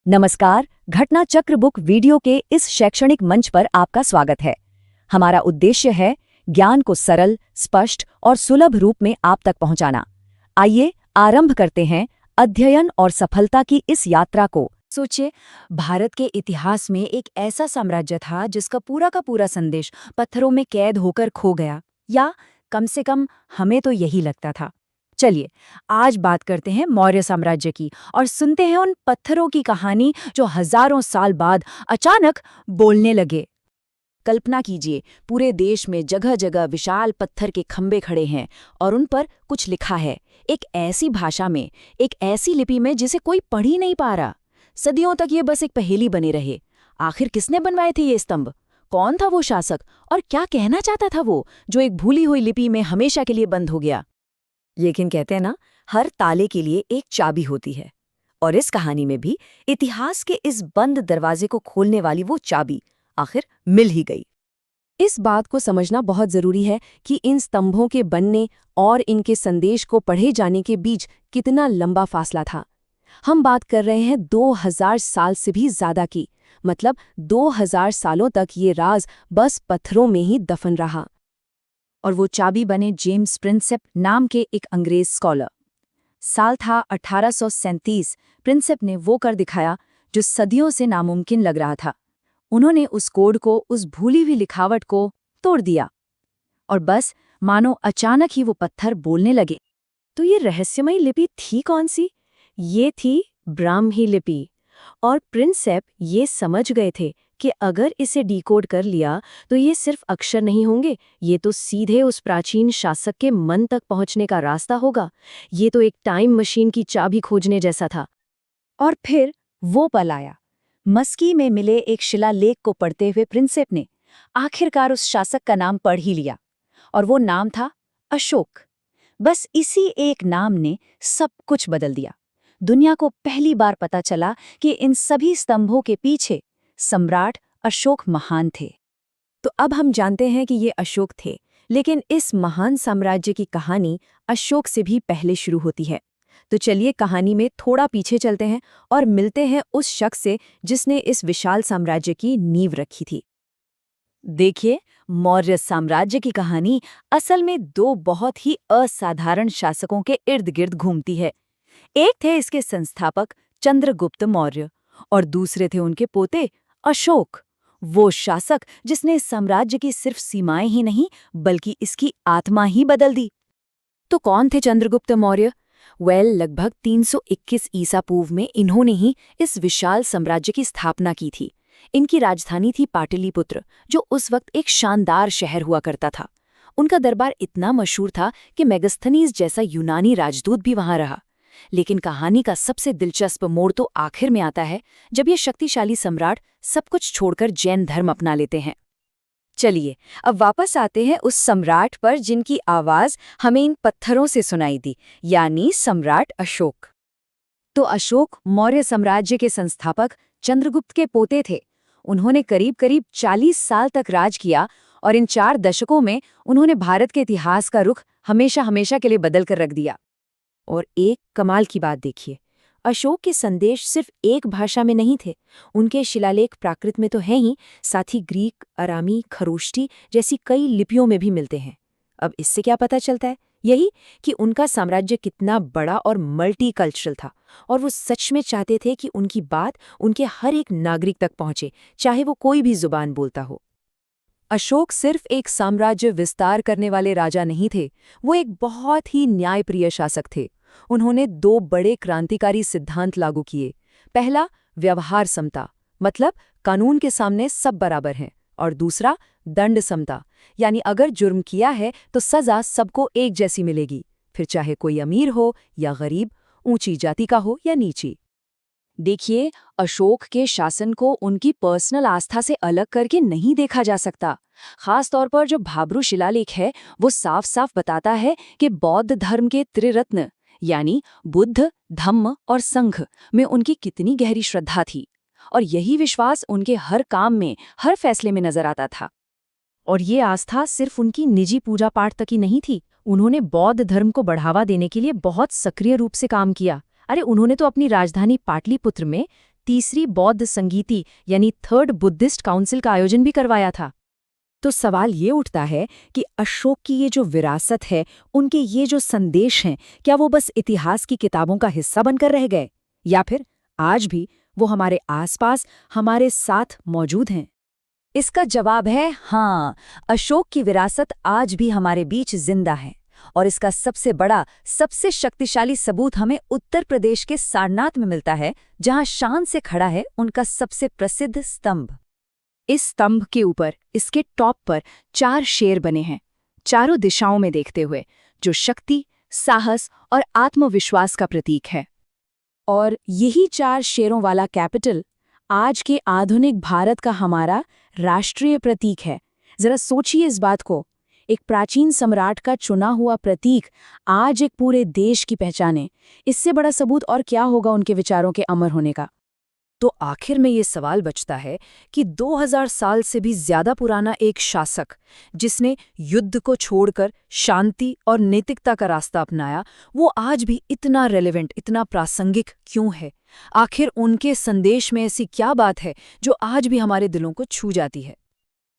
नमस्कार, घटना चक्र बुक वीडियो के इस शैक्षणिक मंच पर आपका स्वागत है। हमारा उद्देश्य है ज्ञान को सरल, स्पष्ट और सुलभ रूप में आप तक पहुंचाना। आइए आरंभ करते हैं अध्ययन और सफलता की इस यात्रा को। सोचिए, भारत के इतिहास में एक ऐसा साम्राज्य था जिसका पूरा का पूरा संदेश पत्थरों में कैद होकर खो गया, या कम से कम हमें तो यही लगता था। चलिए, आज बात करते हैं मौर्य साम्राज्य की और सुनते हैं उन पत्थरों की कहानी जो हजारों साल बाद अचानक बोलने लगे। कल्पना कीजिए, पूरे देश में जगह जगह विशाल पत्थर के खंभे खड़े हैं और उन पर कुछ लिखा है, एक ऐसी भाषा में, एक ऐसी लिपि में जिसे कोई पढ़ ही नहीं पा रहा। सदियों तक ये बस एक पहेली बने रहे। आखिर किसने बनवाए थे ये स्तंभ? कौन था वो शासक और क्या कहना चाहता था वो, जो एक भूली हुई लिपि में हमेशा के लिए बंद हो गया? लेकिन कहते हैं ना, हर ताले के लिए एक चाबी होती है, और इस कहानी में भी इतिहास के इस बंद दरवाजे को खोलने वाली वो चाबी आखिर मिल ही गई। इस बात को समझना बहुत जरूरी है कि इन स्तंभों के बनने और इनके संदेश को पढ़े जाने के बीच कितना लंबा फासला था। हम बात कर रहे हैं 2000 साल से भी ज्यादा की, मतलब 2000 सालों तक ये राज बस पत्थरों में ही दफन रहा। और वो चाबी बने जेम्स प्रिंसेप नाम के एक अंग्रेज स्कॉलर। साल था 1837। प्रिंसेप ने वो कर दिखाया जो सदियों से नामुमकिन लग रहा था। उन्होंने उस कोड को, उस भूली हुई लिखावट को तोड़ दिया, और बस मानो अचानक ही वो पत्थर बोलने लगे। तो ये रहस्यमयी लिपि थी कौन सी? ये थी ब्राह्मी लिपि। और प्रिंसेप ये समझ गए थे कि अगर इसे डिकोड कर लिया तो ये सिर्फ अक्षर नहीं होंगे, ये तो सीधे उस प्राचीन शासक के मन तक पहुंचने का रास्ता होगा। ये तो एक टाइम मशीन की चाबी खोजने जैसा था। और फिर वो पल आया। मस्की में मिले एक शिलालेख को पढ़ते हुए प्रिंसेप ने आखिरकार उस शासक का नाम पढ़ ही लिया, और वो नाम था अशोक। बस इसी एक नाम ने सब कुछ बदल दिया। दुनिया को पहली बार पता चला कि इन सभी स्तंभों के पीछे सम्राट अशोक महान थे। तो अब हम जानते हैं कि ये अशोक थे, लेकिन इस महान साम्राज्य की कहानी अशोक से भी पहले शुरू होती है। तो चलिए कहानी में थोड़ा पीछे चलते हैं और मिलते हैं उस शख्स से जिसने इस विशाल साम्राज्य की नींव रखी थी। देखिए, मौर्य साम्राज्य की कहानी असल में दो बहुत ही असाधारण शासकों के इर्द गिर्द घूमती है। एक थे इसके संस्थापक चंद्रगुप्त मौर्य, और दूसरे थे उनके पोते अशोक, वो शासक जिसने इस साम्राज्य की सिर्फ सीमाएं ही नहीं बल्कि इसकी आत्मा ही बदल दी। तो कौन थे चंद्रगुप्त मौर्य? लगभग 321 ईसा पूर्व में इन्होंने ही इस विशाल साम्राज्य की स्थापना की थी। इनकी राजधानी थी पाटलिपुत्र, जो उस वक्त एक शानदार शहर हुआ करता था। उनका दरबार इतना मशहूर था कि मेगस्थनीज जैसा यूनानी राजदूत भी वहां रहा। लेकिन कहानी का सबसे दिलचस्प मोड़ तो आखिर में आता है, जब ये शक्तिशाली सम्राट सब कुछ छोड़कर जैन धर्म अपना लेते हैं। चलिए अब वापस आते हैं उस सम्राट पर जिनकी आवाज हमें इन पत्थरों से सुनाई दी, यानी सम्राट अशोक। तो अशोक मौर्य साम्राज्य के संस्थापक चंद्रगुप्त के पोते थे। उन्होंने करीब करीब 40 साल तक राज किया, और इन 4 दशकों में उन्होंने भारत के इतिहास का रुख हमेशा हमेशा के लिए बदल कर रख दिया। और एक कमाल की बात देखिए, अशोक के संदेश सिर्फ एक भाषा में नहीं थे। उनके शिलालेख प्राकृत में तो हैं ही, साथ ही ग्रीक, अरामी, खरोष्टी जैसी कई लिपियों में भी मिलते हैं। अब इससे क्या पता चलता है? यही कि उनका साम्राज्य कितना बड़ा और मल्टीकल्चरल था, और वो सच में चाहते थे कि उनकी बात उनके हर एक नागरिक तक पहुंचे, चाहे वो कोई भी जुबान बोलता हो। अशोक सिर्फ एक साम्राज्य विस्तार करने वाले राजा नहीं थे, वो एक बहुत ही न्यायप्रिय शासक थे। उन्होंने 2 बड़े क्रांतिकारी सिद्धांत लागू किए। पहला, व्यवहार समता, मतलब कानून के सामने सब बराबर हैं, और दूसरा, दंड समता, यानी अगर जुर्म किया है तो सजा सबको एक जैसी मिलेगी, फिर चाहे कोई अमीर हो या गरीब, ऊंची जाति का हो या नीची। देखिए, अशोक के शासन को उनकी पर्सनल आस्था से अलग करके नहीं देखा जा सकता। खास तौर पर जो भाब्रू शिलालेख है, वो साफ साफ बताता है कि बौद्ध धर्म के त्रिरत्न यानी बुद्ध, धम्म और संघ में उनकी कितनी गहरी श्रद्धा थी, और यही विश्वास उनके हर काम में, हर फैसले में नजर आता था। और ये आस्था सिर्फ उनकी निजी पूजा पाठ तक ही नहीं थी। उन्होंने बौद्ध धर्म को बढ़ावा देने के लिए बहुत सक्रिय रूप से काम किया। अरे उन्होंने तो अपनी राजधानी पाटलिपुत्र में तीसरी बौद्ध संगीति यानी थर्ड बुद्धिस्ट काउंसिल का आयोजन भी करवाया था। तो सवाल ये उठता है कि अशोक की ये जो विरासत है, उनके ये जो संदेश हैं, क्या वो बस इतिहास की किताबों का हिस्सा बनकर रह गए, या फिर आज भी वो हमारे आसपास, हमारे साथ मौजूद हैं? इसका जवाब है हाँ, अशोक की विरासत आज भी हमारे बीच जिंदा है। और इसका सबसे बड़ा, सबसे शक्तिशाली सबूत हमें उत्तर प्रदेश के सारनाथ में मिलता है, जहां शान से खड़ा है उनका सबसे प्रसिद्ध स्तंभ। इस स्तंभ के ऊपर, इसके टॉप पर 4 शेर बने हैं, चारों दिशाओं में देखते हुए, जो शक्ति, साहस और आत्मविश्वास का प्रतीक है। और यही 4 शेरों वाला कैपिटल आज के आधुनिक भारत का हमारा राष्ट्रीय प्रतीक है। जरा सोचिए इस बात को, एक प्राचीन सम्राट का चुना हुआ प्रतीक आज एक पूरे देश की पहचाने। इससे बड़ा सबूत और क्या होगा उनके विचारों के अमर होने का? तो आखिर में ये सवाल बचता है कि 2000 साल से भी ज्यादा पुराना एक शासक, जिसने युद्ध को छोड़कर शांति और नैतिकता का रास्ता अपनाया, वो आज भी इतना रेलेवेंट, इतना प्रासंगिक क्यों है? आखिर उनके संदेश में ऐसी क्या बात है जो आज भी हमारे दिलों को छू जाती है?